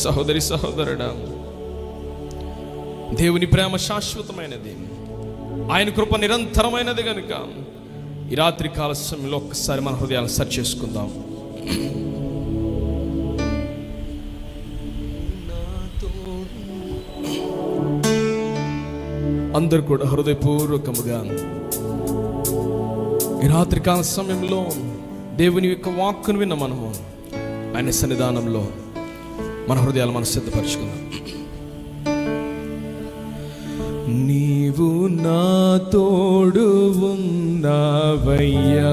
సహోదరి సహోదరుడా, దేవుని ప్రేమ శాశ్వతమైనది, ఆయన కృప నిరంతరమైనది కనుక ఈ రాత్రి కాల సమయంలో ఒక్కసారి మన హృదయాలను సరి చేసుకుందాం. అందరూ కూడా హృదయపూర్వకముగా ఈ రాత్రి కాల సమయంలో దేవుని యొక్క వాక్కును విన్న మనము ఆయన సన్నిధానంలో మన హృదయాలు మనం సిద్ధపరచుకుందాం. నీవు నా తోడు ఉన్నావయ్యా,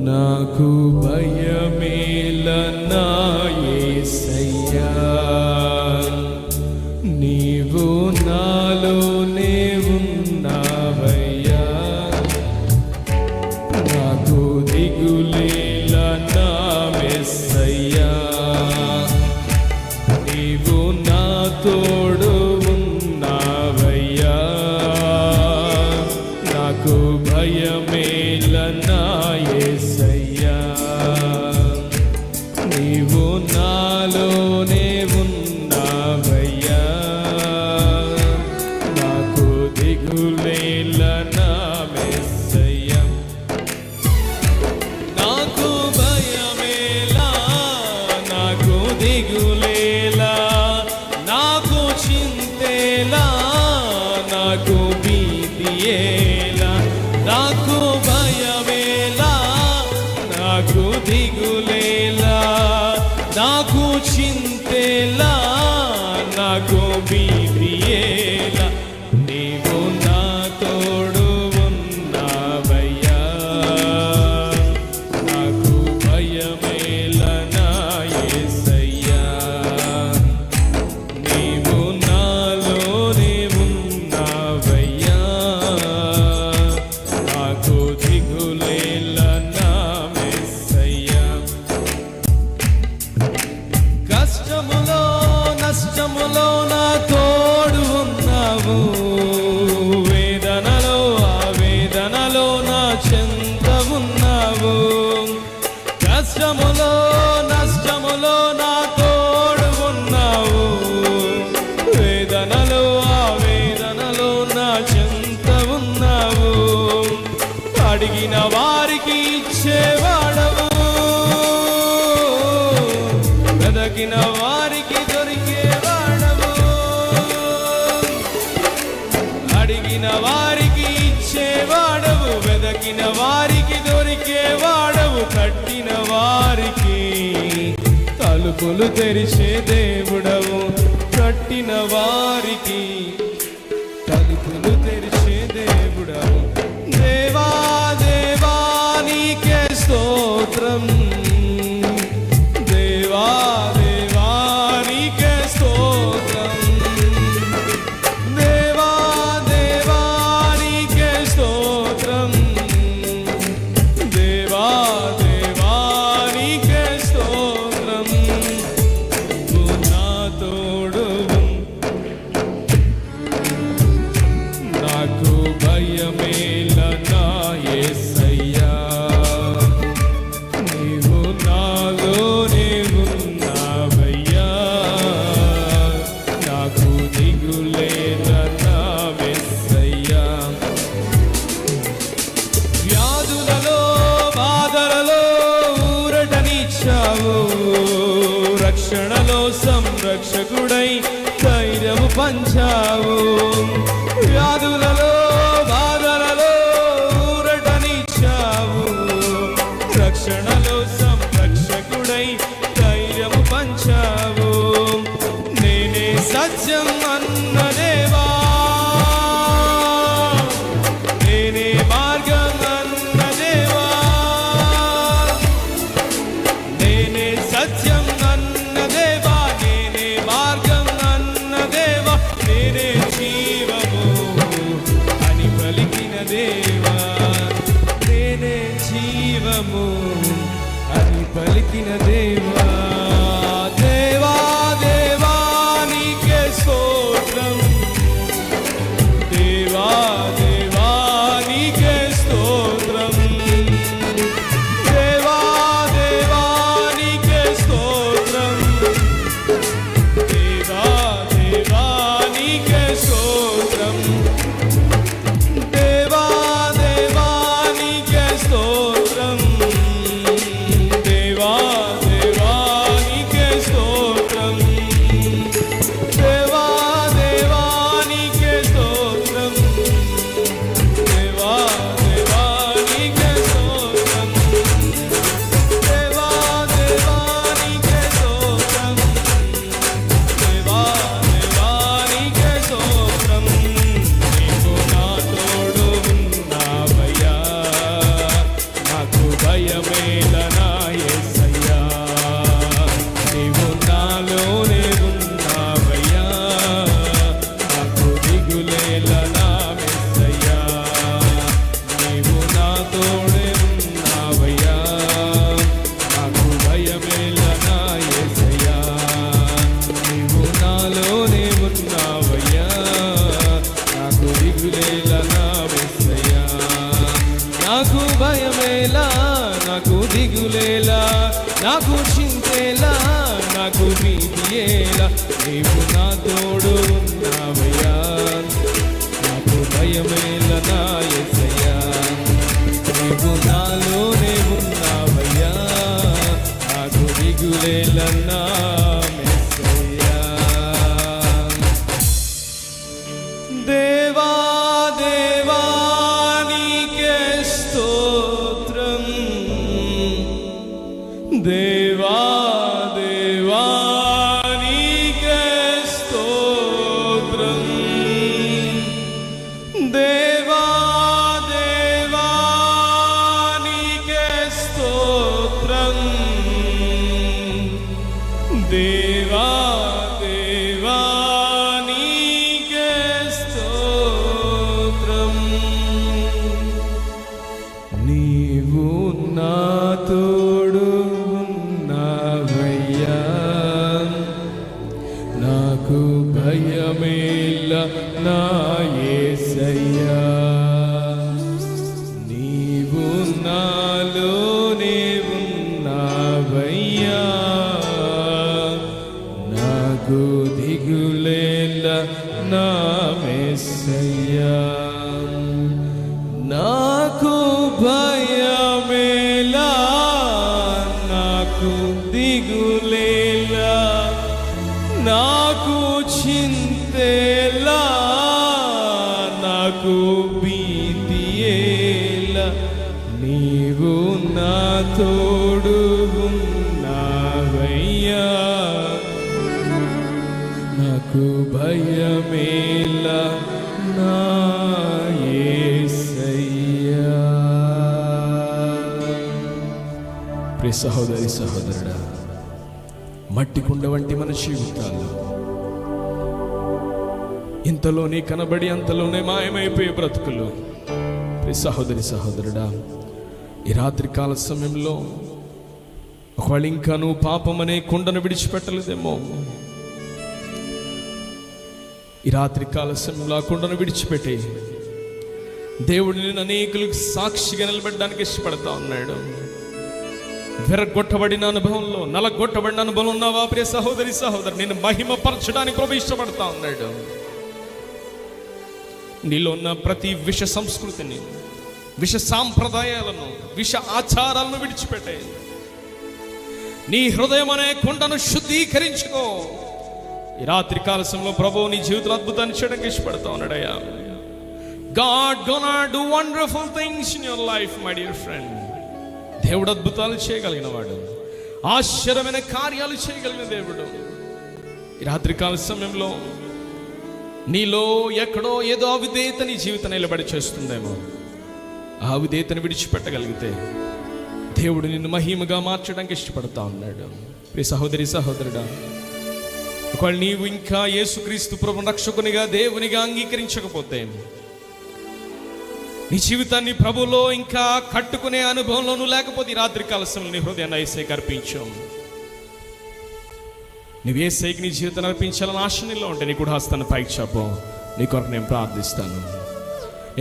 నాకు భయమేలనా యేసయ్యా, నీవు నాలోనే ఉన్నావయ్యా, నాకు దిగులేలనా యేసయ్యా, నీవు నా తోడు ఉన్నావయ్యా, నాకు భయమేలనా యేసయ్యా, నీవు నాలోనే ఉన్నావయ్యా, నాకు దిగులేలనా యేసయ్యా, నాకు భయమేలా, నాకు దిగులేలా, నాకు చింతేలా, నాకు భీతియేలా, నాకు భయమేలా, నాకు దిగులేలా, నాకు చింతేలా, నాకు భీతియేలా, నీవు నా తోడు ఉన్నావయ్యా, నాకు భయమేలనా యేసయ్యా, నీవు నాలోనే ఉన్నావయ్యా, నాకు దిగులేలనా యేసయ్యా, కష్టములో నష్టములో నా తోడు ఉన్నావు, వేదనలో ఆవేదనలో నా చెంత ఉన్నావు, కష్టములో నష్టములో నా తోడు ఉన్నావు, వేదనలో ఆవేదనలో నా చెంత ఉన్నావు, అడిగిన వారికి ఇచ్చేవాడవు, వెదకిన వారికి దొరికేవాడవు, అడిగిన వారికి ఇచ్చేవాడవు, వెదకిన వారికి దొరికేవాడవు, తట్టిన వారికి తలుపులు తెరిచే దేవుడవు, తట్టిన వారికి తలుపులు తెరిచే దేవుడవు, దేవా దేవా నీకే స్తోత్రం, దేవా దేవా నీకే స్తోత్రం, దేవా దేవా నీకే స్తోత్రం, దేవా దేవా నీకే స్తోత్రం, నువ్వు నా తోడు, నాకు భయమేలనా యేసయ్యా, నీవు నాలోనే ఉన్నావయ్యా, నాకు దిగులేలనా యేసయ్యా, వ్యాధులలో బాధలలో ఊరటనిచ్చావు, రక్షణలో సంరక్షకుడై ధైర్యము పంచావు, వ్యాధులలో బాధలలో ఊరటనిచ్చావు, రక్షణలో సంరక్షకుడై ధైర్యము పంచావు, నేనే సత్యం అన్న దేవా, నేనే మార్గం అన్న దేవా, నేనే సత్యం అన్న దేవా, నేనే మార్గం అన్న దేవా, నేనే జీవము అని పలికిన దేవా, నేనే జీవము అని పలికిన దేవా, దేవా దేవా నీకే స్తోత్రం, దేవా దేవా నీకే స్తోత్రం, దేవా దేవా నీకే స్తోత్రం. చింతేలా, నాకు భీతి ఏలా, నీవు నా తోడు ఉన్నావయ్యా. నాకు భయమేలా నా యేసయ్యా, నీవు నాలోనే ఉన్నావయ్యా. నాకు దిగులేలా నా యేసయ్యా. దేవా దేవా నీకే స్తోత్రం, దేవా దేవా నీకే స్తోత్రం, దేవా దేవా నీకే స్తోత్రం, దేవా దేవా నీకే స్తోత్రం. నీవు నా తోడు ఉన్నావయ్యా, నాకు భయమేలా నా యేసయ్యా. నీవు నాలోనే ఉన్నావయ్యా, నాకు దిగులేలా నా యేసయ్యా. నాకు భయమేలా, నాకు దిగులేలా, నాకు చింతేలా, నాకు భీతియేలా, నీవు నా తోడు ఉన్నావయ్యా. నాకు భయమేలా నా యేసయ్యా. ప్రియ సహోదరి సహోదరుడా, మట్టి కుండ వంటి మన జీవితాల్లో ఇంతలోనే కనబడి అంతలోనే మాయమైపోయే బ్రతుకులు. ప్రియ సహోదరి సహోదరుడా, ఈ రాత్రి కాల సమయంలో ఒకవేళ ఇంకా నువ్వు పాపం అనే కుండను విడిచిపెట్టలేదేమో, ఈ రాత్రి కాల సమయంలో ఆ కుండను విడిచిపెట్టి దేవుడిని అనేకులకు సాక్షిగా నిలబెట్టడానికి ఇష్టపడతా ఉన్నాడు. విరగొట్టబడిన అనుభవంలో, నలగొట్టబడిన అనుభవం ఉన్నావా ప్రియ సహోదరి సహోదరు, నేను మహిమపరచడానికి ప్రభు ఇష్టపడతా ఉన్నాడు. నీలో ఉన్న ప్రతి విష సంస్కృతిని, విష సాంప్రదాయాలను, విష ఆచారాలను విడిచిపెట్టే నీ హృదయం అనే కుండను శుద్ధీకరించుకో. ఈ రాత్రి కాలశంలో ప్రభువు నీ జీవితంలో అద్భుతాన్ని చేయడానికి ఇష్టపడతా ఉన్నాడయ్యా. God gonna do wonderful things in your life, my dear friend. దేవుడు అద్భుతాలు చేయగలిగిన వాడు, ఆశ్చర్యమైన కార్యాలు చేయగలిగిన దేవుడు. ఈ రాత్రి కాల సమయంలో నీలో ఎక్కడో ఏదో అవిధేయత నీ జీవితం నిలబడి చేస్తుందేమో, ఆ అవిధేయతను విడిచిపెట్టగలిగితే దేవుడు నిన్ను మహిమగా మార్చడానికి ఇష్టపడతా ఉన్నాడు. ప్రియ సహోదరి సహోదరుడా, ఒకవేళ నీవు ఇంకా యేసుక్రీస్తు ప్రభు రక్షకునిగా దేవునిగా అంగీకరించకపోతే, నీ జీవితాన్ని ప్రభులో ఇంకా కట్టుకునే అనుభవంలోనూ లేకపోతే, ఈ రాత్రి కాలశంలో నీ హృదయాన్ని యేసయ్యకి అర్పించాం. నువ్వు యేసయ్యకి నీ జీవితాన్ని అర్పించాలని ఆశ నీలో ఉంటే నీ కూడా హస్తాన్ని పైకి చాపు. నీ కొరకు నేను ప్రార్థిస్తాను.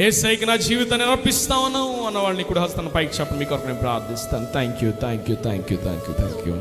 యేసయ్యకి నా జీవితాన్ని అర్పిస్తాను అన్న వాళ్ళని కూడా హస్తాన్ని పైకి చాపు. మీ కొరకు నేను ప్రార్థిస్తాను. Thank you, thank you, thank you, thank you, thank you.